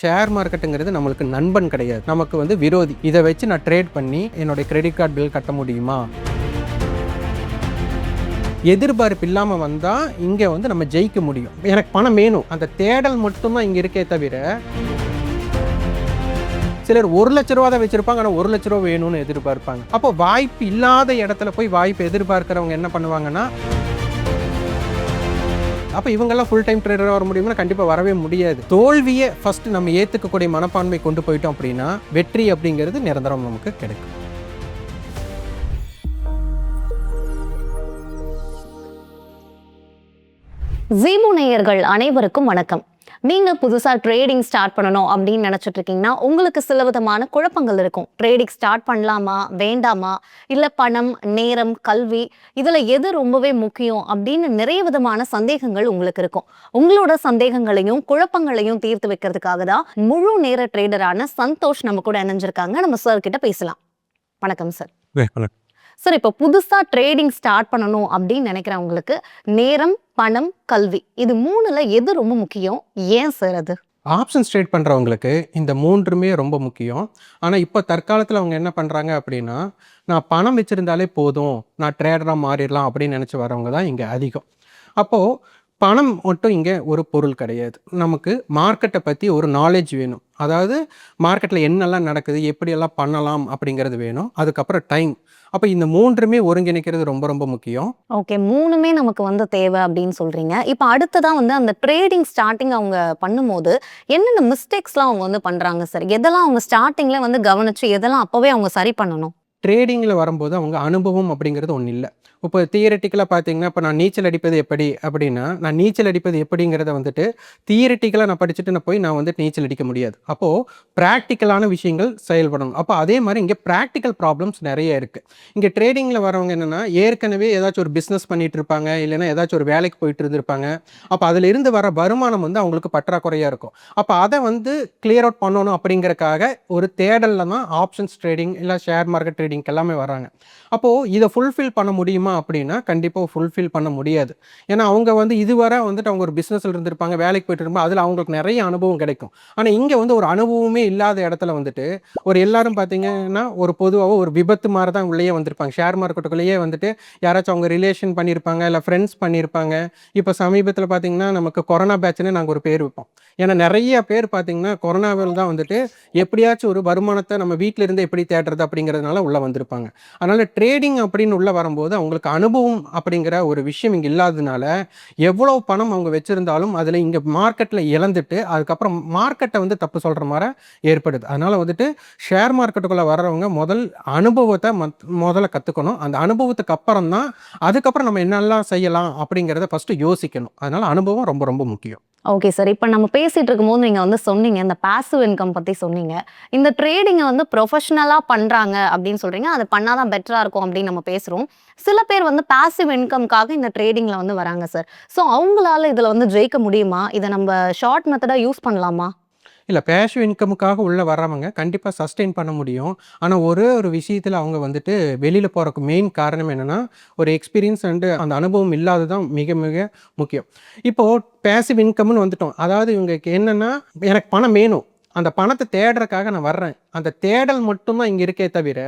Share மார்க்கெட்டுங்கிறது நம்மளுக்கு நண்பன் கிடையாது, நமக்கு வந்து விரோதி. இதை வச்சு நான் ட்ரேட் பண்ணி என்னுடைய கிரெடிட் கார்டு பில் கட்ட முடியுமா? எதிர்பார்ப்பு இல்லாமல் வந்தால் இங்கே வந்து நம்ம ஜெயிக்க முடியும். எனக்கு பணம் வேணும், அந்த தேடல் மட்டும்தான் இங்கே இருக்கே தவிர, சிலர் 1 லட்ச ரூபா தான் வச்சிருப்பாங்க, ஆனால் 1 லட்ச ரூபா வேணும்னு எதிர்பார்ப்பாங்க. அப்போ வாய்ப்பு இல்லாத இடத்துல போய் வாய்ப்பு எதிர்பார்க்கிறவங்க என்ன பண்ணுவாங்கன்னா, அப்போ இவங்கெல்லாம் ஃபுல் டைம் ட்ரேடராக வர முடியும்னா கண்டிப்பாக வரவே முடியாது. தோல்வியை ஃபஸ்ட்டு நம்ம ஏற்றுக்கக்கூடிய மனப்பான்மை கொண்டு போயிட்டோம் அப்படின்னா வெற்றி அப்படிங்கிறது நிரந்தரம் நமக்கு கிடைக்கும். ஜீமு நேயர்கள் அனைவருக்கும் வணக்கம். நீங்கள் புதுசாக ட்ரேடிங் ஸ்டார்ட் பண்ணணும் அப்படின்னு நினச்சிட்டு இருக்கீங்கன்னா உங்களுக்கு சில விதமான குழப்பங்கள் இருக்கும். ட்ரேடிங் ஸ்டார்ட் பண்ணலாமா வேண்டாமா, இல்லை பணம், நேரம், கல்வி, இதில் எது ரொம்பவே முக்கியம் அப்படின்னு நிறைய விதமான சந்தேகங்கள் உங்களுக்கு இருக்கும். உங்களோட சந்தேகங்களையும் குழப்பங்களையும் தீர்த்து வைக்கிறதுக்காக தான் முழு நேர ட்ரேடரான சந்தோஷ் நம்ம கூட இணைஞ்சிருக்காங்க. நம்ம சார் கிட்ட பேசலாம். வணக்கம் சார். சார், இப்போ புதுசாக ட்ரேடிங் ஸ்டார்ட் பண்ணணும் அப்படின்னு நினைக்கிறவங்களுக்கு நேரம், பணம், கல்வி, இது 3ல் எது ரொம்ப முக்கியம்? ஏன் சார் அது? ஆப்ஷன்ஸ் ட்ரேட் பண்ணுறவங்களுக்கு இந்த 3மே ரொம்ப முக்கியம். ஆனால் இப்போ தற்காலத்தில் அவங்க என்ன பண்ணுறாங்க அப்படின்னா, நான் பணம் வச்சுருந்தாலே போதும், நான் ட்ரேடராக மாறிடலாம் அப்படின்னு நினச்சி வரவங்க தான் இங்கே அதிகம். அப்போது பணம் மட்டும் இங்கே ஒரு பொருள் கிடையாது. நமக்கு மார்க்கெட்டை பற்றி ஒரு நாலேஜ் வேணும். அதாவது மார்க்கெட்டில் என்னெல்லாம் நடக்குது, எப்படியெல்லாம் பண்ணலாம் அப்படிங்கிறது வேணும். அதுக்கப்புறம் டைம். அப்போ இந்த 3மே ஒருங்கிணைக்கிறது ரொம்ப ரொம்ப முக்கியம். ஓகே, 3மே நமக்கு வந்து தேவை அப்படின்னு சொல்கிறீங்க. இப்போ அடுத்ததான் வந்து அந்த ட்ரேடிங் ஸ்டார்டிங் அவங்க பண்ணும்போது என்னென்ன மிஸ்டேக்ஸ்லாம் அவங்க வந்து பண்ணுறாங்க சார்? எதெல்லாம் அவங்க ஸ்டார்டிங்கில் வந்து கவனித்து எதெல்லாம் அப்போவே அவங்க சரி பண்ணணும்? ட்ரேடிங்கில் வரும்போது அவங்க அனுபவம் அப்படிங்கிறது ஒன்றும் இல்லை. இப்போ தியரட்டிக்கலாக பார்த்தீங்கன்னா, இப்போ நான் நீச்சல் அடிப்பது எப்படி அப்படின்னா, நான் நீச்சல் அடிப்பது எப்படிங்கிறத வந்துட்டு தியரட்டிக்கலாக நான் படிச்சுட்டு நான் வந்துட்டு நீச்சல் அடிக்க முடியாது. அப்போது ப்ராக்டிக்கலான விஷயங்கள் செயல்படணும். அப்போ அதே மாதிரி இங்கே ப்ராக்டிக்கல் ப்ராப்ளம்ஸ் நிறைய இருக்குது. இங்கே ட்ரேடிங்கில் வரவங்க என்னென்னா, ஏற்கனவே ஏதாச்சும் ஒரு பிஸ்னஸ் பண்ணிகிட்டு இருப்பாங்க, இல்லைன்னா ஏதாச்சும் ஒரு வேலைக்கு போயிட்டு இருந்திருப்பாங்க. அப்போ அதில் இருந்து வர வருமானம் வந்து அவங்களுக்கு பற்றாக்குறையாக இருக்கும். அப்போ அதை வந்து கிளியர் அவுட் பண்ணணும் அப்படிங்கிறக்காக ஒரு தேடலில் தான் ஆப்ஷன்ஸ் ட்ரேடிங் இல்லை ஷேர் மார்க்கெட் ட்ரேடிங் எல்லாமே வராங்க. அப்போது இதை ஃபுல்ஃபில் பண்ண முடியுமா அப்படின்னா கண்டிப்பாக ஃபுல்ஃபில் பண்ண முடியாது. ஏன்னா அவங்க வந்து இதுவரை வந்துட்டு அவங்க ஒரு பிஸ்னஸில் இருந்திருப்பாங்க, வேலைக்கு போயிட்டு இருப்பாங்க, அதில் அவங்களுக்கு நிறைய அனுபவம் கிடைக்கும். ஆனால் இங்கே வந்து ஒரு அனுபவமே இல்லாத இடத்துல வந்துட்டு ஒரு எல்லாரும் பார்த்தீங்கன்னா ஒரு பொதுவாக ஒரு விபத்து மாதிரி தான் உள்ளேயே வந்திருப்பாங்க. ஷேர் மார்க்கெட்டுக்குள்ளேயே வந்துட்டு யாராச்சும் அவங்க ரிலேஷன் பண்ணியிருப்பாங்க, இல்லை ஃப்ரெண்ட்ஸ் பண்ணியிருப்பாங்க. இப்போ சமீபத்தில் பார்த்தீங்கன்னா நமக்கு கொரோனா பேட்ச்னு நாங்கள் ஒரு பேர் வைப்போம். ஏன்னா நிறைய பேர் பார்த்தீங்கன்னா கொரோனாவில் தான் வந்துட்டு எப்படியாச்சும் ஒரு வருமானத்தை நம்ம வீட்டில் இருந்து எப்படி தேடுறது அப்படிங்கிறதுனால உள்ளே வந்திருப்பாங்க. அதனால் ட்ரேடிங் அப்படின்னு உள்ளே வரும்போது அவங்களுக்கு அனுபவம் அப்படிங்கிற ஒரு விஷயம் இங்கே இல்லாததுனால எவ்வளோ பணம் அவங்க வச்சுருந்தாலும் அதில் இங்கே மார்க்கெட்டில் இழந்துட்டு அதுக்கப்புறம் மார்க்கெட்டை வந்து தப்பு சொல்கிற மாதிரி ஏற்படுது. அதனால் வந்துட்டு ஷேர் மார்க்கெட்டுக்குள்ளே வர்றவங்க அனுபவத்தை முதல்ல கற்றுக்கணும். அந்த அனுபவத்துக்கு அப்புறம் தான் அதுக்கப்புறம் நம்ம என்னெல்லாம் செய்யலாம் அப்படிங்கிறத ஃபஸ்ட்டு யோசிக்கணும். அதனால் அனுபவம் ரொம்ப ரொம்ப முக்கியம். ஓகே சார், இப்போ நம்ம பேசிகிட்டு இருக்கும்போது நீங்கள் வந்து சொன்னீங்க, இந்த பாசிவ் இன்கம் பற்றி சொன்னீங்க. இந்த ட்ரேடிங்கை வந்து ப்ரொஃபஷனலாக பண்ணுறாங்க அப்படின்னு சொல்கிறீங்க, அது பண்ணால் தான் பெட்டராக இருக்கும் அப்படின்னு நம்ம பேசுகிறோம். சில பேர் வந்து பாசிவ் இன்கம்காக இந்த ட்ரேடிங்கில் வந்து வராங்க சார். ஸோ அவங்களால இதில் வந்து ஜெயிக்க முடியுமா? இதை நம்ம ஷார்ட் மெத்தடாக யூஸ் பண்ணலாமா? இல்லை, பேசிவ் இன்கமுக்காக உள்ளே வர்றவங்க கண்டிப்பாக சஸ்டெயின் பண்ண முடியும். ஆனால் ஒரு விஷயத்தில் அவங்க வந்துட்டு வெளியில் போகிறக்கு மெயின் காரணம் என்னென்னா ஒரு எக்ஸ்பீரியன்ஸ் அண்டு அந்த அனுபவம் இல்லாதது தான் மிக மிக முக்கியம். இப்போது பேசிவ் இன்கம்னு வந்துட்டோம். அதாவது இவங்களுக்கு என்னென்னா, எனக்கு பணம் வேணும், அந்த பணத்தை தேடுறதுக்காக நான் வர்றேன். அந்த தேடல் மட்டும்தான் இங்கே இருக்கே தவிர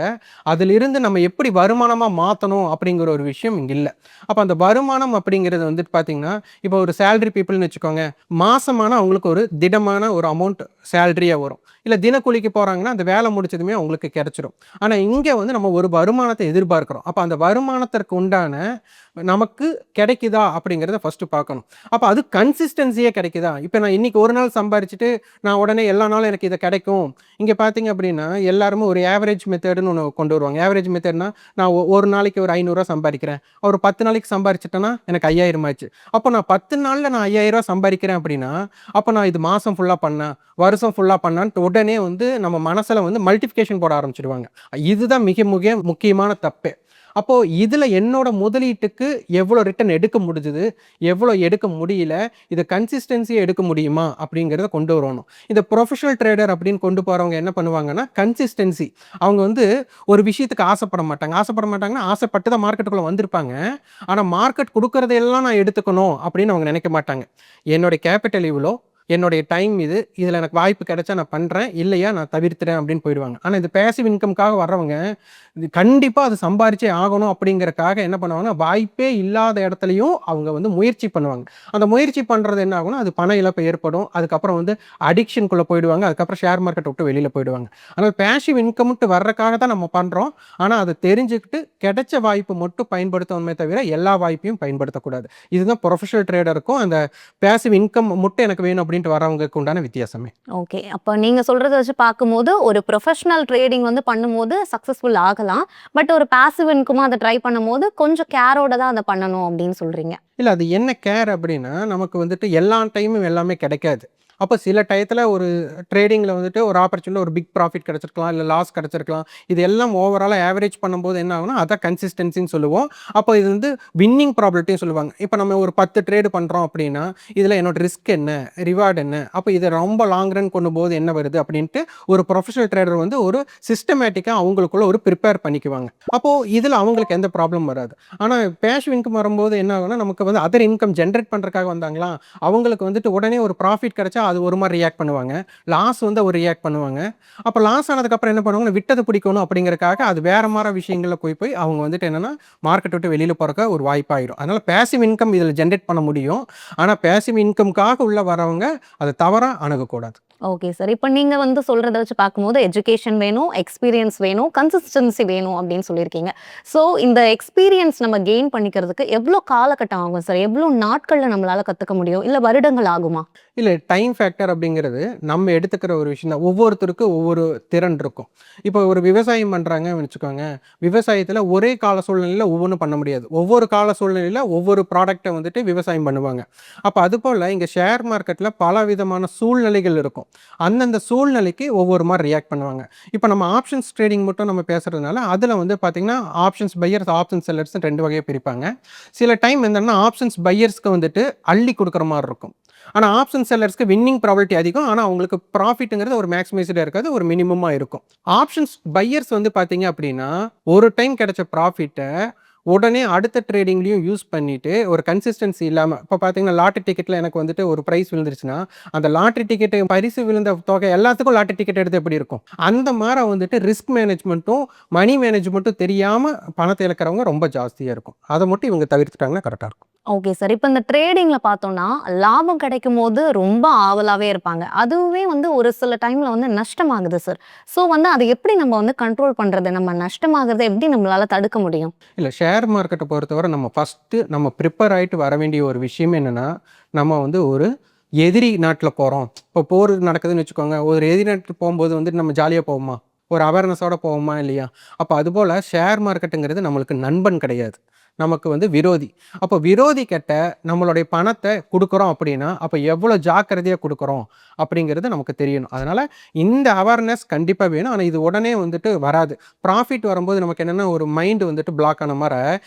அதிலிருந்து நம்ம எப்படி வருமானமாக மாற்றணும் அப்படிங்கிற ஒரு விஷயம் இங்கே இல்லை. அப்போ அந்த வருமானம் அப்படிங்கிறது வந்துட்டு பார்த்திங்கன்னா, இப்போ ஒரு சேலரி பீப்புள்னு வச்சுக்கோங்க, மாதமான அவங்களுக்கு ஒரு திடமான ஒரு அமௌண்ட் சேலரியாக வரும். இல்லை தினக்கூலிக்கு போகிறாங்கன்னா அந்த வேலை முடிச்சதுமே அவங்களுக்கு கிடச்சிடும். ஆனால் இங்கே வந்து நம்ம ஒரு வருமானத்தை எதிர்பார்க்குறோம். அப்போ அந்த வருமானத்திற்கு உண்டான நமக்கு கிடைக்குதா அப்படிங்கிறத ஃபஸ்ட்டு பார்க்கணும். அப்போ அது கன்சிஸ்டன்சியே கிடைக்குதா? இப்போ நான் இன்றைக்கி ஒரு நாள் சம்பாரிச்சுட்டு நான் உடனே எல்லா நாளும் எனக்கு இதை கிடைக்கும். இங்கே பார்த்தீங்க அப்படின்னா எல்லாருமே ஒரு ஆவரேஜ் மெத்தடுன்னு ஒன்று கொண்டு வருவாங்க. ஆவரேஜ் மெத்தட்னா நான் ஒரு நாளைக்கு ஒரு 500 சம்பாதிக்கிறேன், ஒரு 10 நாளைக்கு சம்பாரிச்சிட்டேன்னா எனக்கு 5000 ஆச்சு. அப்போ நான் 10 நாளில் நான் 5000 சம்பாதிக்கிறேன் அப்படின்னா அப்போ நான் இது மாதம் ஃபுல்லாக பண்ணேன், வருஷம் ஃபுல்லாக பண்ணான்ட்டு உடனே வந்து நம்ம மனசில் வந்து மல்டிஃபிகேஷன் போட ஆரம்பிச்சிடுவாங்க. இதுதான் மிக மிக முக்கியமான தப்பே. அப்போது இதில் என்னோட முதலீட்டுக்கு எவ்வளோ ரிட்டர்ன் எடுக்க முடிஞ்சுது, எவ்வளோ எடுக்க முடியல, இதை கன்சிஸ்டன்சியை எடுக்க முடியுமா அப்படிங்கிறத கொண்டு வரணும். இந்த ப்ரொஃபஷனல் ட்ரேடர் அப்படின்னு கொண்டு போகிறவங்க என்ன பண்ணுவாங்கன்னா கன்சிஸ்டன்சி. அவங்க வந்து ஒரு விஷயத்துக்கு ஆசைப்பட மாட்டாங்கன்னா ஆசைப்பட்டு தான் மார்க்கெட்டுக்குள்ளே வந்திருப்பாங்க. ஆனால் மார்க்கெட் கொடுக்குறதையெல்லாம் நான் எடுத்துக்கணும் அப்படின்னு அவங்க நினைக்க மாட்டாங்க. என்னுடைய கேபிட்டல் இவ்வளோ, என்னுடைய டைம் இது. இதில எனக்கு வாய்ப்பு கிடைச்சா நான் பண்றேன். இல்லையா நான் தவிர்த்துறேன் அப்படின்னு போயிடுவாங்க. ஆனா இந்த பேசிவ் இன்கம்க்காக வர்றவங்க, இது கண்டிப்பா அது சம்பாரிச்சே ஆகணும் அப்படிங்கிறக்காக என்ன பண்ணுவாங்கன்னா, வாய்ப்பே இல்லாத இடத்துலயும் அவங்க வந்து முயற்சி பண்ணுவாங்க. அந்த முயற்சி பண்றது என்ன ஆகும்னா, அது பண இழப்பு ஏற்படும். அதுக்கப்புறம் வந்து அடிக்ஷன்குள்ள போயிடுவாங்க. அதுக்கப்புறம் ஷேர் மார்க்கெட்ட விட்டு வெளியில போயிடுவாங்க. அதனால பேசிவ் இன்கம்ன்ட்டு வர்றக்காக தான் நம்ம பண்றோம். ஆனா அத தெரிஞ்சுக்கிட்டு கிடைச்ச வாய்ப்பு மட்டும் பயன்படுத்தணுமே தவிர, எல்லா வாய்ப்பையும் பயன்படுத்தக்கூடாது. இதுதான் புரொஃபஷனல் ட்ரேடருக்கும் அந்த பேசிவ் இன்கம் மட்டும் எனக்கு வேணும் அப்படின்ட்டு வரவங்களுக்கு உண்டான வித்தியாசமே. ஓகே. அப்ப நீங்க சொல்றத வச்சு பார்க்கும்போது, ஒரு ப்ரொஃபஷனல் ட்ரேடிங் வந்து பண்ணும்போது சக்சஸ்ஃபுல் ஆகலாம். பட் ஒரு பாசிவ் இன்கமா அத ட்ரை பண்ணும்போது, கொஞ்சம் கேரோட தான் அத பண்ணணும் அப்படின்னு சொல்றீங்க. இல்ல அது என்ன கேர் அப்படின்னா, நமக்கு வந்துட்டு எல்லா டைமும் எல்லாமே கிடைக்காது. அப்ப சில டயத்துல ஒரு ட்ரேடிங்ல வந்துட்டு ஒரு ஆப்பர்ச்சுனிட்டில ஒரு பிக் ப்ராஃபிட் கிடைச்சிருக்கலாம். இல்ல லாஸ் கிடைச்சிருக்கலாம். இது எல்லாம் ஓவராலா ஆவரேஜ் பண்ணும்போது என்ன ஆகும்னா, அதான் கன்சிஸ்டன்சின்னு சொல்லுவோம். அப்போ இது வந்து வின்னிங் ப்ராபபிலிட்டின்னு சொல்லுவாங்க. இப்ப நம்ம ஒரு 10 ட்ரேடு பண்றோம் அப்படின்னா, இதுல என்னோட ரிஸ்க் என்ன? ரிவார்ட் என்ன? அப்ப இத ரொம்ப லாங் ரன் கொண்டுபோது என்ன வருது? அப்படின்ட்டு ஒரு ப்ரொஃபஷனல் ட்ரேடர் வந்து ஒரு சிஸ்டமேட்டிக்கா அவங்களுக்குள்ள ஒரு பிரிப்பேர் பண்ணிக்குவாங்க. அப்போ இதுல அவங்களுக்கு எந்த ப்ராப்ளம் வராது. ஆனா பேசிவ் இன்கம் வரும்போது என்ன ஆகும்னா, நமக்கு வந்து அதர் இன்கம் ஜெனரேட் பண்றதுக்காக வந்தாங்களா, அவங்களுக்கு வந்துட்டு உடனே ஒரு ப்ராஃபிட் கிடைச்சா அது ஒரு மாரி ரியாக்ட் பண்ணுவாங்க. லாஸ் வந்து ஒரு ரியாக்ட் பண்ணுவாங்க. அப்ப லாஸ் ஆனதுக்கப்புறம் என்ன பண்ணுவாங்கன்னா, விட்டத பிடிக்கணும் அப்படிங்கிறதுக்காக அது வேற மாரி விஷயங்கள்ல போய் அவங்க வந்துட்டு என்னன்னா, மார்க்கெட் விட்டு வெளியில போறக்கு ஒரு வாய்ப்பாயிரும். அதனால பேசிவ் இன்கம் இதில ஜெனரேட் பண்ண முடியும். ஆனா பேசிவ் இன்கம்க்காக உள்ள வரவங்க அத தவறா அணுகக்கூடாது. Okay sir. இப்ப நீங்க வந்து சொல்றத வச்சு பார்க்கும்போது, எஜுகேஷன் வேணும், எக்ஸ்பீரியன்ஸ் வேணும், கன்சிஸ்டன்சி வேணும் அப்படின்னு சொல்லியிருக்கீங்க. ஸோ இந்த எக்ஸ்பீரியன்ஸ் நம்ம கெயின் பண்ணிக்கிறதுக்கு எவ்ளோ காலகட்டம் ஆகும் சார்? எவ்ளோ நாட்கள்ல நம்மளால கத்துக்க முடியும்? இல்ல வருடங்கள் ஆகுமா? இல்ல டைம் ஃபேக்டர் அப்படிங்கிறது நம்ம எடுத்துக்கிற ஒரு விஷயம் தான். ஒவ்வொருத்தருக்கும் ஒவ்வொரு திறன் இருக்கும். இப்போ ஒரு விவசாயம் பண்றாங்கன்னு வச்சுக்கோங்க. விவசாயத்தில ஒரே கால சூழ்நிலையில ஒவ்வொன்னும் பண்ண முடியாது. ஒவ்வொரு கால சூழ்நிலையில ஒவ்வொரு ப்ராடக்ட்ட வந்துட்டு விவசாயம் பண்ணுவாங்க. அப்ப அதுபோல இங்க ஷேர் மார்க்கெட்ல பலவிதமான சூழ்நிலைகள் இருக்கும். அந்தந்த சூழ்நிலைக்கு ஒவ்வொரு மாரி ரியாக்ட் பண்ணுவாங்க. இப்ப நம்ம ஆப்ஷன்ஸ் ட்ரேடிங் மட்டும் நம்ம பேசுறதுனால, அதுல வந்து பார்த்தீங்கன்னா, ஆப்ஷன்ஸ் பையர்ஸ், ஆப்ஷன்ஸ் செல்லர்ஸ்ன்னு 2 வகையா பிரிப்பாங்க. சில டைம் என்னன்னா, ஆப்ஷன்ஸ் பையர்ஸ்க்கு வந்துட்டு அள்ளி குடுக்குற மாரி இருக்கும். ஆனா ஆப்ஷன் செல்லர்ஸ்க்கு வின்னிங் ப்ராபபிலிட்டி அதிகம். ஆனா அவங்களுக்கு ப்ராஃபிட்ங்கிறது ஒரு மேக்ஸிமைஸ்டா இருக்காது. ஒரு மினிமமா இருக்கும். ஆப்ஷன்ஸ் பையர்ஸ் வந்து பார்த்தீங்க அப்படின்னா, ஒரு டைம் கிடைச்ச ப்ராஃபிட்ட உடனே அடுத்த ட்ரேடிங்லயும் யூஸ் பண்ணிட்டு, ஒரு கன்சிஸ்டன்சி இல்லாம இப்ப பார்த்தீங்கன்னா, லாட்டரி டிக்கெட்ல எனக்கு வந்துட்டு ஒரு பிரைஸ் விழுந்துருச்சுன்னா, அந்த லாட்டரி டிக்கெட் பரிசு விழுந்த தொகை எல்லாத்துக்கும் லாட்டரி டிக்கெட் எடுத்தா எப்படி இருக்கும்? அந்த மாரி வந்துட்டு ரிஸ்க் மேனேஜ்மென்ட்டும், மனி மேனேஜ்மென்ட்டும் தெரியாம பணத்த இழக்கிறவங்க ரொம்ப ஜாஸ்தியா இருக்கும். அத மட்டும் இவங்க தவிர்த்துட்டாங்கன்னா கரெக்ட்டா இருக்கும். Okay sir. இப்ப இந்த ட்ரேடிங்ல பார்த்தோம்னா, லாபம் கிடைக்கும்போது ரொம்ப ஆவலாவே இருப்பாங்க. அதுவே வந்து ஒரு சில டைம்ல வந்து நஷ்டமாகுது சார். ஸோ வந்து அத எப்படி நம்ம வந்து கண்ட்ரோல் பண்றது? நம்ம நஷ்டமாகறத எப்படி நம்மளால தடுக்க முடியும்? இல்ல ஷேர் மார்க்கெட்ட பொறுத்தவரை நம்ம ஃபர்ஸ்ட்டு நம்ம ப்ரிப்பேர் ஆயிட்டு வர வேண்டிய ஒரு விஷயம் என்னன்னா, நம்ம வந்து ஒரு எதிரி நாட்ல போறோம். இப்போ போர் நடக்குதுன்னு வச்சுக்கோங்க. ஒரு எதிரி நாட்டுக்கு போம்போது வந்துட்டு நம்ம ஜாலியா போவோமா? ஒரு அவேர்னஸோட போவோமா? இல்லையா? அப்ப அதுபோல ஷேர் மார்க்கெட்டுங்கிறது நம்மளுக்கு நண்பன் கிடையாது. நமக்கு வந்து விரோதி. அப்ப விரோதி கிட்ட நம்மளுடைய பணத்த குடுக்குறோம் அப்படின்னா, அப்ப எவ்வளோ ஜாக்கிரதையா குடுக்குறோம் அப்படிங்கிறது நமக்கு தெரியணும். அதனால இந்த அவேர்னஸ் கண்டிப்பா வேணும். ஆனா இது உடனே வந்துட்டு வராது. ப்ராஃபிட் வரும்போது நமக்கு என்னன்னா ஒரு மைண்ட் வந்துட்டு பிளாக் ஆன மார,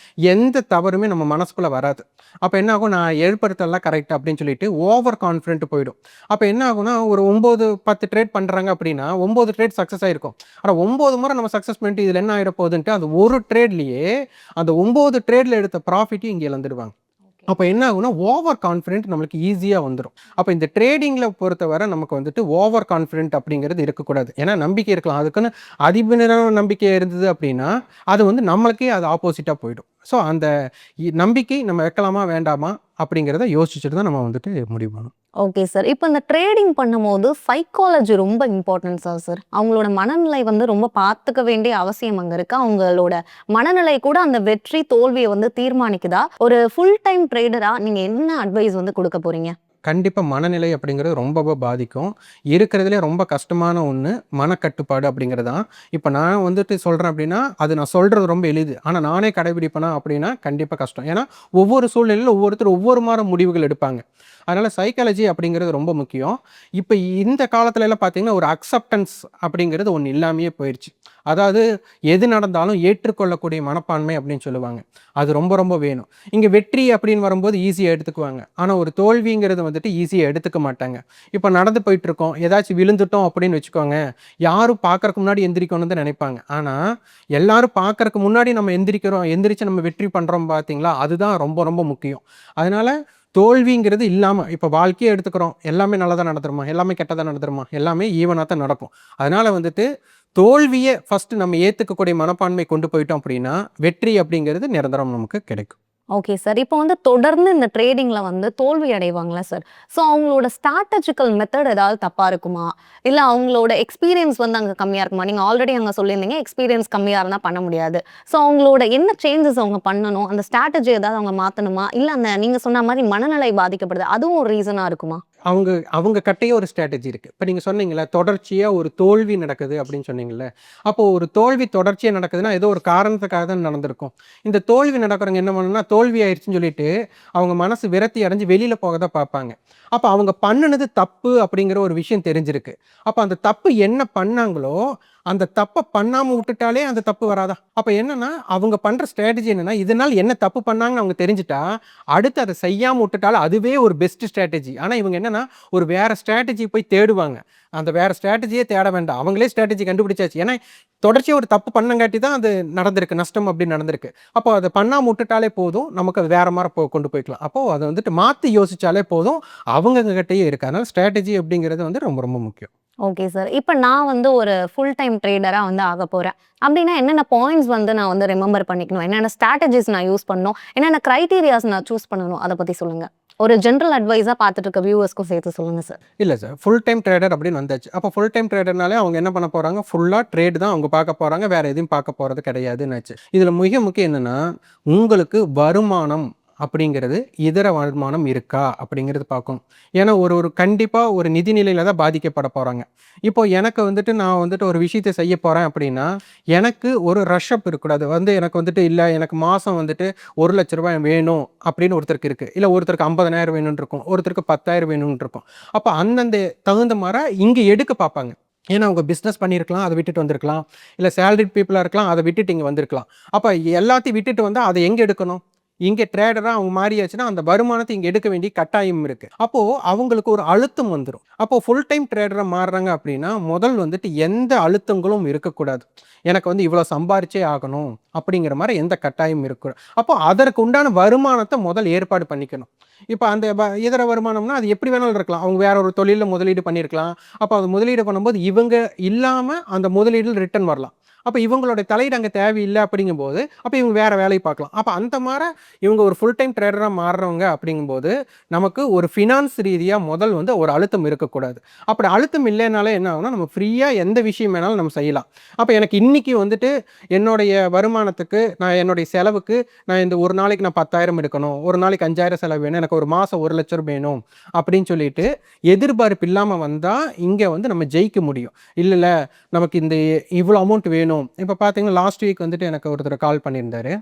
எந்த தவறுமே நம்ம மனசுக்குள்ள வராது. அப்ப என்ன ஆகும், நான் ஏற்படுத்துறதெல்லாம் கரெக்ட் அப்படின்னு சொல்லிட்டு ஓவர் கான்ஃபிடென்ட் போயிடும். அப்ப என்ன ஆகும்னா, ஒரு 9, 10 ட்ரேட் பண்றாங்க அப்படின்னா, 9 ட்ரேட் சக்சஸ் ஆயிருக்கும். ஆனா 9 முறை நம்ம சக்சஸ் பண்ணிட்டு இதுல என்ன ஆயிட போகுதுன்ட்டு, அந்த ஒரு ட்ரேட்லயே அந்த 9 ட்ரேட்ல எடுத்த ப்ராஃபிட்டையும் இங்க இழந்துடுவாங்க. அப்ப என்ன ஆகும்னா, ஓவர் கான்ஃபிடென்ட் நம்மளுக்கு ஈஸியா வந்துரும். அப்ப இந்த ட்ரேடிங்ல பொறுத்தவரை நமக்கு வந்துட்டு ஓவர் கான்ஃபிடென்ட் அப்படிங்கிறது இருக்கக்கூடாது. ஏன்னா நம்பிக்கை இருக்கலாம். அதுக்குன்னு அதிபீனமான நம்பிக்கை இருந்தது அப்படின்னா, அது வந்து நம்மளுக்கே அது ஆப்போசிட்டா போயிடும். ஸோ அந்த நம்பிக்கை நம்ம வைக்கலாமா? வேண்டாமா? அப்படிங்கிறத யோசிச்சுட்டு தான் நம்ம வந்துட்டு முடிவு பண்ணணும். Okay sir. இப்ப இந்த ட்ரேடிங் பண்ணும்போது சைக்காலஜி ரொம்ப இம்பார்ட்டன்ஸா சார்? அவங்களோட மனநிலை வந்து ரொம்ப பார்த்துக்க வேண்டிய அவசியம் அங்க இருக்கு. அவங்களோட மனநிலை கூட அந்த வெற்றி, தோல்விய வந்து தீர்மானிக்குதா? ஒரு ஃபுல் டைம் ட்ரேடரா நீங்க என்ன அட்வைஸ் வந்து குடுக்க போறீங்க? கண்டிப்பா மனநிலை அப்படிங்கிறது ரொம்பவே பாதிக்கும். இருக்கிறதுலே ரொம்ப கஷ்டமான ஒண்ணு மனக்கட்டுப்பாடு அப்படிங்கிறது தான். இப்ப நான் வந்துட்டு சொல்றேன் அப்படின்னா, அது நான் சொல்றது ரொம்ப எளிது. ஆனா நானே கடைபிடிப்பேனா அப்படின்னா, கண்டிப்பா கஷ்டம். ஏன்னா, ஒவ்வொரு சூழ்நிலையில ஒவ்வொருத்தர் ஒவ்வொரு மாரி முடிவுகள் எடுப்பாங்க. அதனால சைக்காலஜி அப்படிங்கிறது ரொம்ப முக்கியம். இப்ப இந்த காலத்துலலாம் பார்த்தீங்கன்னா, ஒரு அக்செப்டன்ஸ் அப்படிங்கிறது ஒண்ணு இல்லாமயே போயிருச்சு. அதாவது எது நடந்தாலும் ஏற்றுக்கொள்ளக்கூடிய மனப்பான்மை அப்படின்னு சொல்லுவாங்க. அது ரொம்ப ரொம்ப வேணும். இங்க வெற்றி அப்படின்னு வரும்போது ஈஸியா எடுத்துக்குவாங்க. ஆனா ஒரு தோல்விங்கிறது வந்துட்டு ஈஸியா எடுத்துக்க மாட்டாங்க. இப்ப நடந்து போயிட்டுருக்கோம். ஏதாச்சும் விழுந்துட்டோம் அப்படின்னு வச்சுக்கோங்க. யாரும் பார்க்கறக்கு முன்னாடி எந்திரிக்கணும்னு தான் நினைப்பாங்க. ஆனா எல்லாரும் பார்க்கறக்கு முன்னாடி நம்ம எந்திரிக்கிறோம். எந்திரிச்சு நம்ம வெற்றி பண்றோம் பார்த்தீங்களா? அதுதான் ரொம்ப ரொம்ப முக்கியம். அதனால தோல்விங்கிறது இல்லாம இப்ப வாழ்க்கையே எடுத்துக்கிறோம். எல்லாமே நல்லதா நடந்துருமா? எல்லாமே கெட்டதா நடந்துருமா? எல்லாமே ஈவனா தான் நடக்கும். அதனால வந்துட்டு தோல்விய ஃபர்ஸ்ட்டு நம்ம ஏத்துக்கக்கூடிய மனப்பான்மை கொண்டு போயிட்டோம் அப்படின்னா, வெற்றி அப்படிங்கிறது நிரந்தரம் நமக்கு கிடைக்கும். Okay sir. இப்போ வந்து தொடர்ந்து இந்த ட்ரேடிங்ல வந்து தோல்வி அடைவாங்கல்ல சார். ஸோ அவங்களோட ஸ்ட்ராட்டஜிக்கல் மெத்தட் ஏதாவது தப்பா இருக்குமா? இல்ல அவங்களோட எக்ஸ்பீரியன்ஸ் வந்து அங்க கம்மியா இருக்குமா? நீங்க ஆல்ரெடி அங்க சொல்லியிருந்தீங்க, எக்ஸ்பீரியன்ஸ் கம்மியா இருந்தா பண்ண முடியாது. ஸோ அவங்களோட என்ன சேஞ்சஸ் அவங்க பண்ணணும்? அந்த ஸ்ட்ராட்டஜி ஏதாவது அவங்க மாத்தணுமா? இல்ல அந்த நீங்க சொன்ன மாரி மனநிலை பாதிக்கப்படுது. அதுவும் ஒரு ரீசனா இருக்குமா? அவங்க அவங்க கிட்டயே ஒரு ஸ்ட்ராட்டஜி இருக்கு. இப்ப நீங்க சொன்னீங்கல்ல, தொடர்ச்சியா ஒரு தோல்வி நடக்குது அப்படின்னு சொன்னீங்கல்ல. அப்போ ஒரு தோல்வி தொடர்ச்சியா நடக்குதுன்னா, ஏதோ ஒரு காரணத்துக்காக தான் நடந்திருக்கும். இந்த தோல்வி நடக்கிறவங்க என்ன பண்ணணும்னா, தோல்வி ஆயிருச்சுன்னு சொல்லிட்டு, அவங்க மனசு விரக்தி அடைஞ்சு வெளியில போக தான் பார்ப்பாங்க. அப்ப அவங்க பண்ணுனது தப்பு அப்படிங்கிற ஒரு விஷயம் தெரிஞ்சிருக்கு. அப்ப அந்த தப்பு என்ன பண்ணாங்களோ, அந்த தப்ப பண்ணாம விட்டுட்டாலே அந்த தப்பு வராதா? அப்ப என்னன்னா, அவங்க பண்ற ஸ்ட்ராட்டஜி என்னன்னா, இதனால என்ன தப்பு பண்ணாங்கன்னு அவங்க தெரிஞ்சுட்டா, அடுத்து அத செய்யாம விட்டுட்டாலும் அதுவே ஒரு பெஸ்ட் ஸ்ட்ராட்டஜி. ஆனா இவங்க என்னன்னா, ஒரு வேற ஸ்ட்ராட்டஜி போய் தேடுவாங்க. அந்த வேற ஸ்ட்ராட்டஜியே தேட வேண்டாம். அவங்களே ஸ்ட்ராட்டஜி கண்டுபிடிச்சாச்சு. ஏன்னா, தொடர்ச்சியா ஒரு தப்பு பண்ணங்காட்டி தான் அது நடந்திருக்கு. நஷ்டம் அப்படி நடந்திருக்கு. அப்போ அத பண்ணாம விட்டுட்டாலே போதும். நமக்கு அது வேற மாரி கொண்டு போய்க்கலாம். அப்போ அத வந்துட்டு மாத்தி யோசிச்சாலே போதும். அவங்க கிட்டயே இருக்கு. அதனால ஸ்ட்ராட்டஜி அப்படிங்கிறது வந்து ரொம்ப ரொம்ப முக்கியம். Okay sir. இப்ப நான் வந்து ஒரு ஃபுல் டைம் ட்ரேடரா வந்து ஆகப் போறேன். அப்டின்னா என்னென்ன பாயிண்ட்ஸ் வந்து நான் வந்து ரிமெம்பர் பண்ணிக்கணும்? என்னென்ன ஸ்ட்ராட்டஜிஸ் நான் யூஸ் பண்ணணும்? என்னென்ன கிரைட்டீரியாஸ் நான் சூஸ் பண்ணணும்? அத பத்தி சொல்லுங்க. ஒரு ஜெனரல் அட்வைஸா பார்த்துட்டு இருக்க வியூவர்ஸ்க்கும் சேர்த்து சொல்லுங்க சார். இல்ல சார். ஃபுல் டைம் ட்ரேடர் அப்படின்னு வந்தாச்சு. அப்போ ஃபுல் டைம் ட்ரேடர்னாலே அவங்க என்ன பண்ண போறாங்க, ஃபுல்லா ட்ரேட் தான் அவங்க பார்க்க போறாங்க. வேற எதையும் பார்க்க போறது கிடையாதுன்னாச்சு. இதுல மிக முக்கியம் என்னன்னா, உங்களுக்கு வருமானம் அப்படிங்கிறது இதர வருமானம் இருக்கா அப்படிங்கிறது பார்க்கணும். ஏன்னா ஒரு ஒரு கண்டிப்பா ஒரு நிதி நிலையில தான் பாதிக்கப்பட போறாங்க. இப்போ எனக்கு வந்துட்டு நான் வந்துட்டு ஒரு விஷயத்த செய்ய போறேன் அப்படின்னா, எனக்கு ஒரு ரஷ் அப் இருக்கக்கூடாது. எனக்கு வந்துட்டு இல்ல எனக்கு மாசம் வந்துட்டு ரூ. 1,00,000 வேணும் அப்படின்னு ஒருத்தருக்கு இருக்கு. இல்ல ஒருத்தருக்கு 50,000 வேணும்னு இருக்கும். ஒருத்தருக்கு 10,000 வேணும்னு இருக்கும். அப்ப அந்தந்த தகுந்த மாரி இங்க எடுக்க பார்ப்பாங்க. ஏன்னா அவங்க பிசினஸ் பண்ணியிருக்கலாம், அத விட்டுட்டு வந்திருக்கலாம். இல்ல சேலரிட் பீப்பிளா இருக்கலாம், அத விட்டுட்டு இங்க வந்திருக்கலாம். அப்ப எல்லாத்தையும் விட்டுட்டு வந்தா அத எங்க எடுக்கணும்? இங்க ட்ரேடரா அவங்க மாறியாச்சுன்னா, அந்த வருமானத்த இங்க எடுக்க வேண்டிய கட்டாயம் இருக்கு. அப்போ அவங்களுக்கு ஒரு அழுத்தம் வந்துரும். அப்போ ஃபுல் டைம் ட்ரேடரா மாறுறாங்க அப்படின்னா, முதல் வந்துட்டு எந்த அழுத்தங்களும் இருக்கக்கூடாது. எனக்கு வந்து இவ்வளோ சம்பாரிச்சே ஆகணும் அப்படிங்கிற மாரி எந்த கட்டாயமும் இருக்கக்கூடாது. அப்போ அதற்கு உண்டான வருமானத்த முதல் ஏற்பாடு பண்ணிக்கணும். இப்ப அந்த இதர வருமானம்னா, அது எப்படி வேணாலும் இருக்கலாம். அவங்க வேற ஒரு தொழில்ல முதலீடு பண்ணியிருக்கலாம். அப்ப அது முதலீடு பண்ணும்போது இவங்க இல்லாம அந்த முதலீடுல ரிட்டர்ன் வரலாம். அப்ப இவங்களுடைய தலையீடு அங்க தேவையில்ல அப்படிங்கும்போது, அப்ப இவங்க வேற வேலைய பார்க்கலாம். அப்ப அந்த மார இவங்க ஒரு ஃபுல் டைம் ட்ரேடரா மாறுறவங்க அப்படிங்கும்போது, நமக்கு ஒரு ஃபினான்ஸ் ரீதியா முதல் வந்து ஒரு அழுத்தம் இருக்கக்கூடாது. அப்படி அழுத்தம் இல்லைனாலே என்ன ஆகும்னா, நம்ம ஃப்ரீயா எந்த விஷயம் வேணாலும் நம்ம செய்யலாம். அப்ப எனக்கு இன்னைக்கு வந்துட்டு என்னுடைய வருமானத்துக்கு, நான் என்னுடைய செலவுக்கு நான் இந்த ஒரு நாளைக்கு நான் 10,000 எடுக்கணும். ஒரு நாளைக்கு 5,000 செலவு வேணும். எனக்கு ஒரு மாசம் 1,00,000 வேணும். அப்படின்னு சொல்லிட்டு எதிர்பார்ப்பு இல்லாம வந்தா, இங்க வந்து நம்ம ஜெயிக்க முடியும். இல்ல நமக்கு இந்த இவ்வளோ அமௌண்ட் வேணும். இப்ப பார்த்தீங்கன்னா, லாஸ்ட் வீக் வந்துட்டு எனக்கு ஒருத்தர் கால் பண்ணியிருந்தாரு.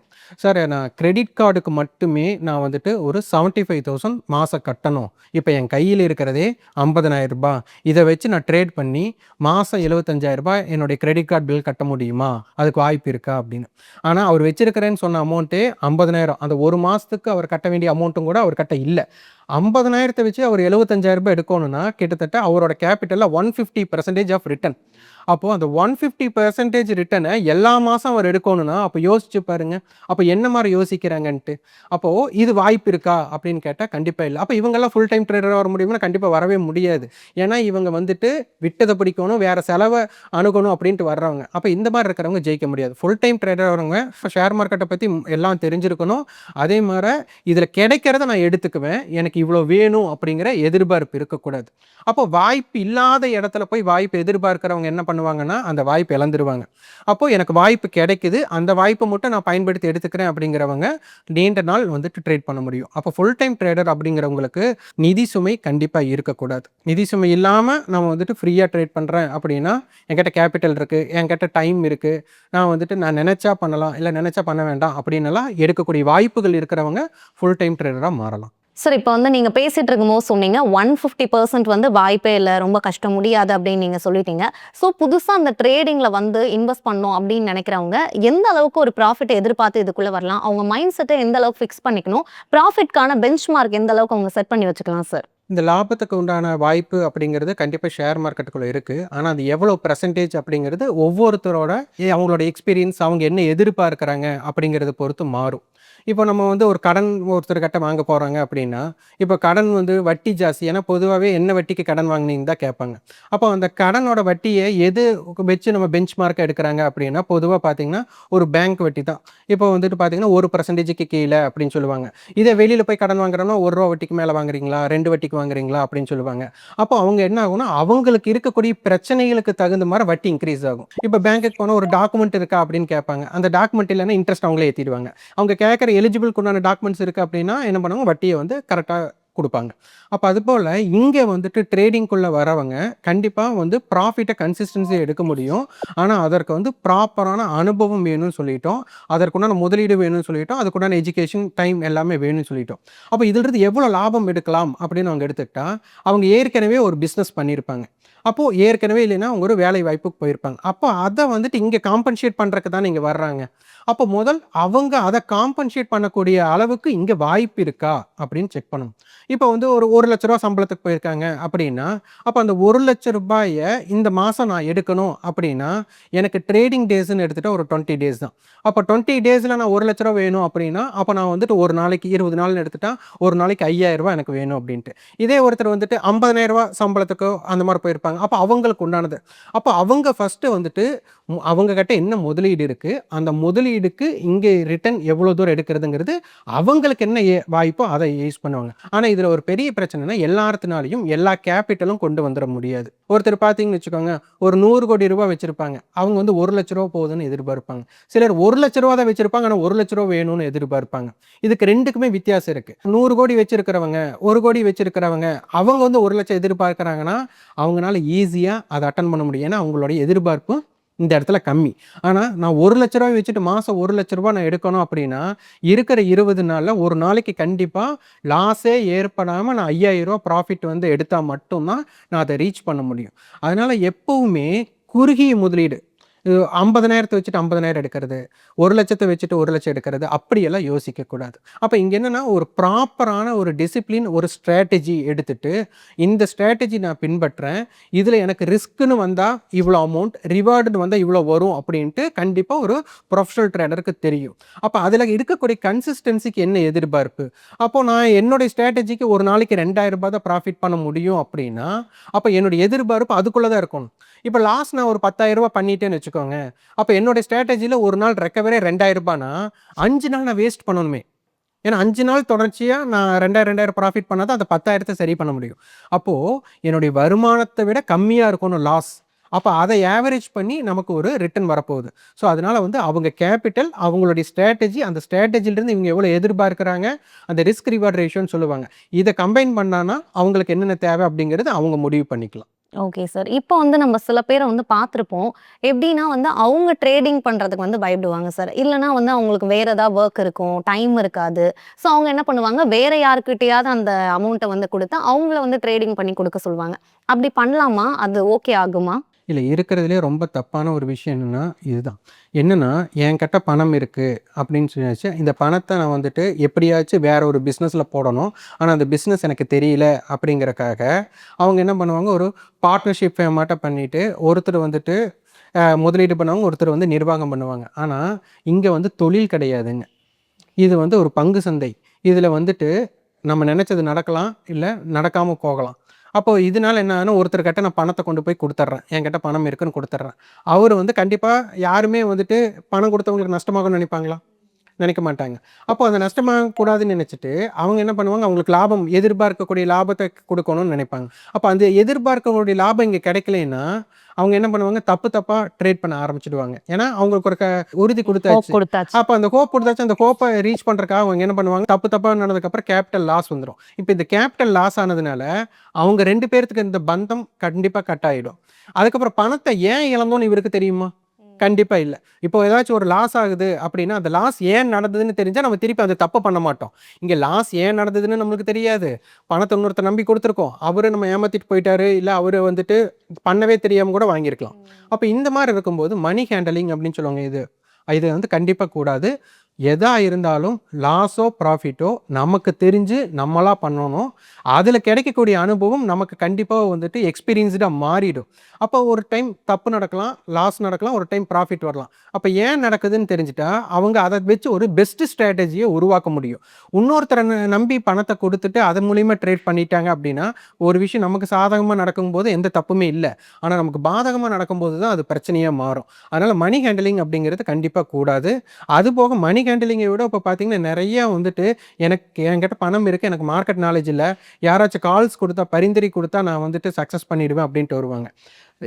சார் நான் கிரெடிட் கார்டுக்கு மட்டுமே நான் வந்துட்டு ஒரு 75,000 மாசம் கட்டணும். இப்ப என் கையில இருக்கிறதே ரூ. 50,000. இத வச்சு நான் ட்ரேட் பண்ணி மாசம் ரூ. 75,000 என்னுடைய கிரெடிட் கார்ட் பில் கட்ட முடியுமா? அதுக்கு வாய்ப்பு இருக்கா? அப்படின்னு. ஆனா அவர் வச்சிருக்கிறேன்னு சொன்ன அமௌண்ட்டே 50,000. அந்த 1 மாசத்துக்கு அவர் கட்ட வேண்டிய அமௌண்ட்டும் கூட அவர் கட்ட இல்ல. 50,000 வச்சு அவர் ரூ. 75,000 எடுக்கணும்னா, கிட்டத்தட்ட அவரோட கேப்பிட்டல்ல 150% ஆஃப் ரிட்டர்ன். அப்போ அந்த 150% ரிட்டர்ன எல்லா மாசம் அவர் எடுக்கணும்னா, அப்ப யோசிச்சு பாருங்க. அப்ப என்ன மாரி யோசிக்கிறாங்கன்ட்டு. அப்போ இது வாய்ப்பு இருக்கா? அப்படின்னு கேட்டா கண்டிப்பா இல்ல. அப்ப இவங்கலாம் ஃபுல் டைம் ட்ரேடரா வர முடியுமானா, கண்டிப்பா வரவே முடியாது. ஏன்னா இவங்க வந்துட்டு விட்டத பிடிக்கணும், வேற செலவ அணுகணும் அப்படின்ட்டு வர்றவங்க. அப்ப இந்த மாரி இருக்கிறவங்க ஜெயிக்க முடியாது. ஃபுல் டைம் ட்ரேடரா வரவங்க ஷேர் மார்க்கெட்ட பத்தி எல்லாம் தெரிஞ்சிருக்கணும். அதே மார இதுல கிடைக்கிறத நான் எடுத்துக்குவேன். எனக்கு இவ்வளோ வேணும் அப்படிங்கிற எதிர்பார்ப்பு இருக்கக்கூடாது. அப்போ வாய்ப்பு இல்லாத இடத்துல போய் வாய்ப்பு எதிர்பார்க்கிறவங்க என்ன பண்ணுவாங்கன்னா, அந்த வாய்ப்ப இழந்துருவாங்க. அப்போ எனக்கு வாய்ப்பு கிடைக்குது. அந்த வாய்ப்ப மட்டும் நான் பயன்படுத்தி எடுத்துக்கிறேன் அப்படிங்கிறவங்க, நீண்ட நாள் வந்துட்டு ட்ரேட் பண்ண முடியும். அப்போ ஃபுல் டைம் ட்ரேடர் அப்படிங்கிறவங்களுக்கு நிதி சுமை கண்டிப்பா இருக்கக்கூடாது. நிதி சுமை இல்லாம நம்ம வந்துட்டு ஃப்ரீயா ட்ரேட் பண்றேன் அப்படின்னா, என்கிட்ட கேப்பிட்டல் இருக்கு, என்கிட்ட டைம் இருக்கு. நான் நினைச்சா பண்ணலாம், இல்ல நினைச்சா பண்ண வேண்டாம் அப்படின்னுலாம் எடுக்கக்கூடிய வாய்ப்புகள் இருக்கிறவங்க ஃபுல் டைம் ட்ரேடரா மாறலாம். சார் இப்ப வந்து நீங்க பேசிட்டு இருக்கும்போது சொன்னீங்க, 150% வந்து வாய்ப்பே இல்ல. ரொம்ப கஷ்டம் முடியாது அப்படின்னு நீங்க சொல்லிட்டீங்க. ஸோ புதுசா அந்த ட்ரேடிங்ல வந்து இன்வெஸ்ட் பண்ணணும் அப்படின்னு நினைக்கிறவங்க, எந்த அளவுக்கு ஒரு ப்ராஃபிட்ட எதிர்பார்த்து இதுக்குள்ள வரலாம்? அவங்க மைண்ட் செட்ட எந்த அளவுக்கு ஃபிக்ஸ் பண்ணிக்கணும்? ப்ராஃபிட்கான பெஞ்ச் மார்க் எந்த அளவுக்கு அவங்க செட் பண்ணி வச்சுக்கலாம் சார்? இந்த லாபத்துக்கு உண்டான வாய்ப்பு அப்படிங்கிறது கண்டிப்பா ஷேர் மார்க்கெட்டுக்குள்ள இருக்கு. ஆனா, அது எவ்வளோ பெர்சன்டேஜ் அப்படிங்கிறது ஒவ்வொருத்தரோட அவங்களோட எக்ஸ்பீரியன்ஸ், அவங்க என்ன எதிர்பார்க்குறாங்க அப்படிங்கிறத பொறுத்து மாறும். இப்போ நம்ம வந்து ஒரு கடன் ஒருத்தர்கிட்ட வாங்க போகிறாங்க அப்படின்னா, இப்போ கடன் வந்து வட்டி ஜாஸ்தி. ஏன்னா பொதுவாகவே என்ன வட்டிக்கு கடன் வாங்குனீங்கன்னு தான் கேட்பாங்க. அப்போ அந்த கடனோட வட்டியை எது வச்சு நம்ம பெஞ்ச் மார்க்காக எடுக்கிறாங்க அப்படின்னா, பொதுவாக பார்த்தீங்கன்னா ஒரு பேங்க் வட்டி தான். இப்போ வந்துட்டு பார்த்தீங்கன்னா 1%க்கு கீழே அப்படின்னு சொல்லுவாங்க. இதே வெளியில் போய் கடன் வாங்குறோம்னா ரூ. 1 வட்டிக்கு மேலே வாங்குறீங்களா, 2 வட்டிக்கு வாங்குறீங்களா அப்படின்னு சொல்லுவாங்க. அப்போ அவங்க என்ன ஆகும்னா, அவங்களுக்கு இருக்கக்கூடிய பிரச்சனைகளுக்கு தகுந்த மாதிரி வட்டி இன்க்ரீஸ் ஆகும். இப்போ பேங்க்குக்கு போனால் ஒரு டாக்குமெண்ட் இருக்கா அப்படின்னு கேட்பாங்க. அந்த டாக்குமெண்ட் இல்லைன்னா இன்ட்ரெஸ்ட் அவங்களே ஏற்றிடுவாங்க. அவங்க கேட்குற எலிஜிபிளுக்கு உண்டான டாக்குமெண்ட்ஸ் இருக்குது அப்படின்னா என்ன பண்ணுவாங்க, வட்டியை வந்து கரெக்டாக கொடுப்பாங்க. அப்போ அதுபோல் இங்கே வந்துட்டு ட்ரேடிங்குள்ளே வரவங்க கண்டிப்பாக வந்து ப்ராஃபிட்டை கன்சிஸ்டன்சியாக எடுக்க முடியும். ஆனால் அதற்கு வந்து ப்ராப்பரான அனுபவம் வேணும்னு சொல்லிட்டோம், அதற்குண்டான முதலீடு வேணும்னு சொல்லிட்டோம், அதுக்குண்டான எஜுகேஷன் டைம் எல்லாமே வேணும்னு சொல்லிட்டோம். அப்போ இதிலிருந்து எவ்வளோ லாபம் எடுக்கலாம் அப்படின்னு அவங்க எடுத்துக்கிட்டால், அவங்க ஏற்கனவே ஒரு பிஸ்னஸ் பண்ணியிருப்பாங்க. அப்போது ஏற்கனவே இல்லைன்னா அவங்க ஒரு வேலை வாய்ப்புக்கு போயிருப்பாங்க. அப்போ அதை வந்துட்டு இங்கே காம்பன்சேட் பண்ணுறதுக்கு தான் இங்கே வர்றாங்க. அப்போ முதல் அவங்க அதை காம்பன்சேட் பண்ணக்கூடிய அளவுக்கு இங்கே வாய்ப்பு இருக்கா அப்படின்னு செக் பண்ணணும். இப்போ வந்து ஒரு ரூ. 1,00,000 சம்பளத்துக்கு போயிருக்காங்க அப்படின்னா, அப்போ அந்த ரூ. 1,00,000 இந்த மாதம் நான் எடுக்கணும் அப்படின்னா, எனக்கு ட்ரேடிங் டேஸ்ன்னு எடுத்துகிட்டா ஒரு 20 டேஸ் தான். அப்போ 20 டேஸில் நான் ரூ. 1,00,000 வேணும் அப்படின்னா, அப்போ நான் வந்துட்டு ஒரு நாளைக்கு 20 நாள்னு எடுத்துட்டா ஒரு நாளைக்கு ரூ. 5,000 எனக்கு வேணும் அப்படின்ட்டு. இதே ஒருத்தர் வந்துட்டு ரூ. 50,000 சம்பளத்துக்கோ அந்த மாதிரி போயிருப்பாங்க. அப்போ அவங்களுக்கு உண்டானது. அப்போ அவங்க ஃபஸ்ட்டு வந்துட்டு அவங்க கிட்ட என்ன முதலீடு இருக்குது, அந்த முதலீடுக்கு இங்கே ரிட்டர்ன் எவ்வளோ தூரம் எடுக்கிறதுங்கிறது அவங்களுக்கு என்ன வாய்ப்போ அதை யூஸ் பண்ணுவாங்க. ஆனால் இதில் ஒரு பெரிய பிரச்சனைனா எல்லாத்தினாலையும் எல்லா கேபிட்டலும் கொண்டு வந்துட முடியாது. ஒருத்தர் பார்த்தீங்கன்னு வச்சுக்கோங்க, ஒரு 100 கோடி ரூபாய் வச்சுருப்பாங்க. அவங்க வந்து ரூ. 1,00,000 போகுதுன்னு எதிர்பார்ப்பாங்க. சிலர் ரூ. 1,00,000 தான் வச்சுருப்பாங்க, ஆனால் ரூ. 1,00,000 வேணும்னு எதிர்பார்ப்பாங்க. இதுக்கு ரெண்டுக்குமே வித்தியாசம் இருக்குது. 100 கோடி வச்சிருக்கிறவங்க, 1 கோடி வச்சிருக்கிறவங்க அவங்க வந்து 1,00,000 எதிர்பார்க்குறாங்கன்னா அவங்களால ஈஸியாக அதை அட்டன் பண்ண முடியும். ஏன்னா அவங்களுடைய எதிர்பார்ப்பு இந்த இடத்துல கம்மி. ஆனால் நான் ரூ. 1,00,000 வச்சுட்டு மாதம் ரூ. 1,00,000 நான் எடுக்கணும் அப்படின்னா, இருக்கிற 20 நாளில் ஒரு நாளைக்கு கண்டிப்பாக லாஸே ஏற்படாமல் நான் ரூ. 5,000 ப்ராஃபிட் வந்து எடுத்தால் மட்டும்தான் நான் அதை ரீச் பண்ண முடியும். அதனால் எப்போவுமே குறுகிய முதலீடு 50,000 வச்சுட்டு 50,000 எடுக்கிறது, 1,00,000 வச்சுட்டு 1,00,000 எடுக்கிறது அப்படியெல்லாம் யோசிக்கக்கூடாது. அப்போ இங்கே என்னென்னா ஒரு ப்ராப்பரான ஒரு டிசிப்ளின், ஒரு ஸ்ட்ராட்டஜி எடுத்துட்டு இந்த ஸ்ட்ராட்டஜி நான் பின்பற்றேன், இதில் எனக்கு ரிஸ்க்குன்னு வந்தால் இவ்வளோ அமௌண்ட், ரிவார்டுன்னு வந்தால் இவ்வளோ வரும் அப்படின்ட்டு கண்டிப்பாக ஒரு ப்ரொஃபஷனல் ட்ரேடருக்கு தெரியும். அப்போ அதில் இருக்கக்கூடிய கன்சிஸ்டன்சிக்கு என்ன எதிர்பார்ப்பு, அப்போது நான் என்னுடைய ஸ்ட்ராட்டஜிக்கு ஒரு நாளைக்கு ரூ. 2,000 தான் ப்ராஃபிட் பண்ண முடியும் அப்படின்னா, அப்போ என்னுடைய எதிர்பார்ப்பு அதுக்குள்ளே தான் இருக்கணும். இப்போ லாஸ்ட் நான் ஒரு ரூ. 10,000 பண்ணிட்டேன்னு வச்சுக்கோங்க, அப்போ என்னோட ஸ்ட்ராட்டஜியில் ஒரு நாள் ரெக்கவரே ரூ. 2,000னா 5 நாள் நான் வேஸ்ட் பண்ணணுமே. ஏன்னா 5 நாள் தொடர்ச்சியாக நான் 2,000 ப்ராஃபிட் பண்ணால் தான் அந்த 10,000 சரி பண்ண முடியும். அப்போது என்னுடைய வருமானத்தை விட கம்மியாக இருக்கணும் லாஸ். அப்போ அதை ஆவரேஜ் பண்ணி நமக்கு ஒரு ரிட்டர்ன் வரப்போகுது. ஸோ அதனால் வந்து அவங்க கேபிட்டல், அவங்களுடைய ஸ்ட்ராட்டஜி, அந்த ஸ்ட்ராட்டஜிலிருந்து இவங்க எவ்வளோ எதிர்பார்க்குறாங்க, அந்த ரிஸ்க் ரிவார்ட் ரேஷியோன்னு சொல்லுவாங்க. இதை கம்பைன் பண்ணான்னா அவங்களுக்கு என்னென்ன தேவை அப்படிங்கிறது அவங்க முடிவு பண்ணிக்கலாம். Okay sir. இப்போ வந்து நம்ம சில பேரை வந்து பார்த்துருப்போம். எப்படின்னா வந்து அவங்க ட்ரேடிங் பண்றதுக்கு வந்து பயப்படுவாங்க சார். இல்லன்னா வந்து அவங்களுக்கு வேற ஏதாவது வொர்க் இருக்கும், டைம் இருக்காது. ஸோ அவங்க என்ன பண்ணுவாங்க, வேற யார்கிட்டயாவது அந்த அமௌண்ட்ட வந்து குடுத்து அவங்கள வந்து ட்ரேடிங் பண்ணி குடுக்க சொல்லுவாங்க. அப்படி பண்ணலாமா? அது ஓகே ஆகுமா? இல்லை, இருக்கிறதுலே ரொம்ப தப்பான ஒரு விஷயம் என்னென்னா இதுதான். என்னென்னா என்கிட்ட பணம் இருக்குது அப்படின்னு சொல்லியாச்சு, இந்த பணத்தை நான் வந்துட்டு எப்படியாச்சும் வேற ஒரு பிஸ்னஸில் போடணும், ஆனால் அந்த பிஸ்னஸ் எனக்கு தெரியல அப்படிங்கிறக்காக அவங்க என்ன பண்ணுவாங்க, ஒரு பார்ட்னர்ஷிப் மாட்டம் பண்ணிவிட்டு ஒருத்தர் வந்துட்டு முதலீடு பண்ணுவாங்க, ஒருத்தர் வந்து நிர்வாகம் பண்ணுவாங்க. ஆனால் இங்கே வந்து தொழில் கிடையாதுங்க, இது வந்து ஒரு பங்கு சந்தை. இதில் வந்துட்டு நம்ம நினச்சது நடக்கலாம், இல்லை நடக்காமல் போகலாம். அப்போது இதனால என்ன ஆகுனா, ஒருத்தர்கிட்ட நான் பணத்தை கொண்டு போய் கொடுத்துட்றேன், என்கிட்ட பணம் இருக்குன்னு கொடுத்துட்றேன். அவர் வந்து கண்டிப்பாக யாருமே வந்துட்டு பணம் கொடுத்தவங்களுக்கு நஷ்டமாகும்னு நினைப்பாங்களா? நினைக்க மாட்டாங்க. அப்போ அந்த நஷ்டமாகக்கூடாதுன்னு நினச்சிட்டு அவங்க என்ன பண்ணுவாங்க, அவங்களுக்கு லாபம், எதிர்பார்க்கக்கூடிய லாபத்தை கொடுக்கணும்னு நினைப்பாங்க. அப்போ அந்த எதிர்பார்க்கக்கூடிய லாபம் இங்கே கிடைக்கலைன்னா அவங்க என்ன பண்ணுவாங்க, தப்பாக ட்ரேட் பண்ண ஆரம்பிச்சிடுவாங்க. ஏன்னா அவங்களுக்கு ஒரு உறுதி கொடுத்தாச்சு. அப்போ அந்த ஹோப் கொடுத்தாச்சு, அந்த ஹோப்பை ரீச் பண்ணுறதுக்காக அவங்க என்ன பண்ணுவாங்க, தப்பாக நடந்ததுக்கப்புறம் கேபிட்டல் லாஸ் வந்துடும். இப்போ இந்த கேபிட்டல் லாஸ் ஆனதுனால அவங்க 2 பேர்த்துக்கு இந்த பந்தம் கண்டிப்பாக கட் ஆகிடும். அதுக்கப்புறம் பணத்தை ஏன் இழந்தோன்னு இவருக்கு தெரியுமா? கண்டிப்பாக இல்லை. இப்போ ஏதாச்சும் ஒரு லாஸ் ஆகுது அப்படின்னா அந்த லாஸ் ஏன் நடந்ததுன்னு தெரிஞ்சால் நம்ம திருப்பி அந்த தப்பை பண்ண மாட்டோம். இங்கே லாஸ் ஏன் நடந்ததுன்னு நம்மளுக்கு தெரியாது, பணத்தை இன்னொருத்தர் நம்பி கொடுத்துருக்கோம், அவரு நம்ம ஏமாற்றிட்டு போயிட்டாரு, இல்லை அவர் வந்துட்டு பண்ணவே தெரியாமல் கூட வாங்கியிருக்கலாம். அப்போ இந்த மாதிரி இருக்கும்போது மணி ஹேண்டலிங் அப்படின்னு சொல்லுவாங்க, இது வந்து கண்டிப்பாக கூடாது. எதா இருந்தாலும் லாஸோ ப்ராஃபிட்டோ நமக்கு தெரிஞ்சு நம்மளா பண்ணணும். அதில் கிடைக்கக்கூடிய அனுபவம் நமக்கு கண்டிப்பாக வந்துட்டு எக்ஸ்பீரியன்ஸ்டாக மாறிடும். அப்போ ஒரு டைம் தப்பு நடக்கலாம், லாஸ் நடக்கலாம், ஒரு டைம் ப்ராஃபிட் வரலாம். அப்போ ஏன் நடக்குதுன்னு தெரிஞ்சுட்டா அவங்க அதை வச்சு ஒரு பெஸ்ட் ஸ்ட்ராட்டஜியை உருவாக்க முடியும். இன்னொருத்தரை நம்பி பணத்தை கொடுத்துட்டு அதன் மூலியமா ட்ரேட் பண்ணிட்டாங்க அப்படின்னா ஒரு விஷயம் நமக்கு சாதகமாக நடக்கும்போது எந்த தப்புமே இல்லை. ஆனால் நமக்கு பாதகமாக நடக்கும்போது தான் அது பிரச்சனையாக மாறும். அதனால் மணி ஹேண்டலிங் அப்படிங்கிறது கண்டிப்பாக கூடாது. அதுபோக மணி ஹேண்டலிங்கை விட இப்போ பார்த்தீங்கன்னா நிறைய வந்துட்டு எனக்கு என்கிட்ட பணம் இருக்குது, எனக்கு மார்க்கெட் நாலேஜ் இல்லை, யாராச்சும் கால்ஸ் கொடுத்தா பரிந்துரை கொடுத்தா நான் வந்துட்டு சக்ஸஸ் பண்ணிடுவேன் அப்படின்ட்டு வருவாங்க.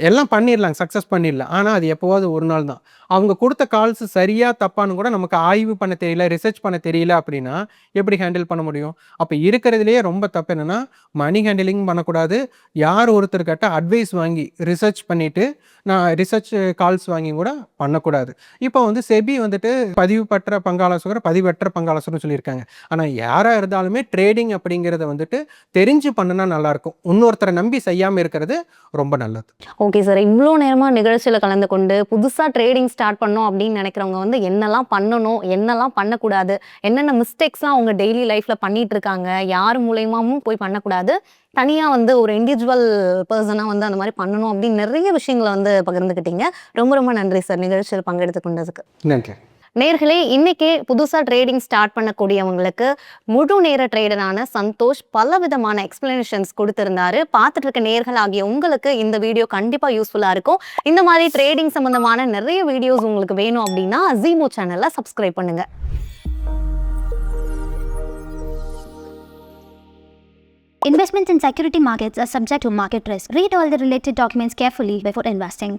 எல்லாம் பண்ணிடலாம், சக்ஸஸ் பண்ணிடலாம். ஆனால் அது எப்போவாவது ஒரு நாள் தான். அவங்க கொடுத்த கால்ஸ் சரியா தப்பான்னு கூட நமக்கு ஆய்வு பண்ண தெரியல, ரிசர்ச் பண்ண தெரியல அப்படின்னா எப்படி ஹேண்டில் பண்ண முடியும்? அப்போ இருக்கிறதுலேயே ரொம்ப தப்பு என்னென்னா மணி ஹேண்டிலிங் பண்ணக்கூடாது. யார் ஒருத்தர்கிட்ட அட்வைஸ் வாங்கி ரிசர்ச் பண்ணிவிட்டு நான் ரிசர்ச் கால்ஸ் வாங்கி கூட பண்ணக்கூடாது. இப்போ வந்து செபி வந்துட்டு பதிவு பெற்ற பங்காளர், பதிவற்ற பங்காளர்னு சொல்லியிருக்காங்க. ஆனால் யாராக இருந்தாலுமே ட்ரேடிங் அப்படிங்கிறத வந்துட்டு தெரிஞ்சு பண்ணுனா நல்லாயிருக்கும். இன்னொருத்தரை நம்பி செய்யாமல் இருக்கிறது ரொம்ப நல்லது. ஓகே சார், இவ்வளோ நேரமாக நிகழ்ச்சியில் கலந்து கொண்டு புதுசாக ட்ரேடிங் ஸ்டார்ட் பண்ணோம் அப்படின்னு நினைக்கிறவங்க வந்து என்னெல்லாம் பண்ணணும், என்னெல்லாம் பண்ணக்கூடாது, என்னென்ன மிஸ்டேக்ஸ்லாம் அவங்க டெய்லி லைஃப்பில் பண்ணிட்டு இருக்காங்க, யார் மூலயமாவும் போய் பண்ணக்கூடாது, தனியாக வந்து ஒரு இண்டிவிஜுவல் பர்சனாக வந்து அந்த மாதிரி பண்ணணும் அப்படின்னு நிறைய விஷயங்களை வந்து பகிர்ந்துக்கிட்டீங்க. ரொம்ப ரொம்ப நன்றி சார் நிகழ்ச்சியில் பங்கெடுத்து கொண்டதுக்கு. நன்றி. நேர்களே, இன்னைக்கே புதுசாக ட்ரேடிங் ஸ்டார்ட் பண்ணக்கூடியவங்களுக்கு முழு நேர ட்ரேடரான சந்தோஷ் பல விதமான எக்ஸ்பிளனேஷன்ஸ் கொடுத்திருந்தாரு. பார்த்துட்டு இருக்க நேர்கள் ஆகிய உங்களுக்கு இந்த வீடியோ கண்டிப்பாக யூஸ்ஃபுல்லாக இருக்கும். இந்த மாதிரி ட்ரேடிங் சம்பந்தமான நிறைய வீடியோஸ் உங்களுக்கு வேணும் அப்படின்னா ஜீமோ சேனலை சப்ஸ்கிரைப் பண்ணுங்க. Investments in security markets are subject to market risk. Read all the related documents carefully before investing.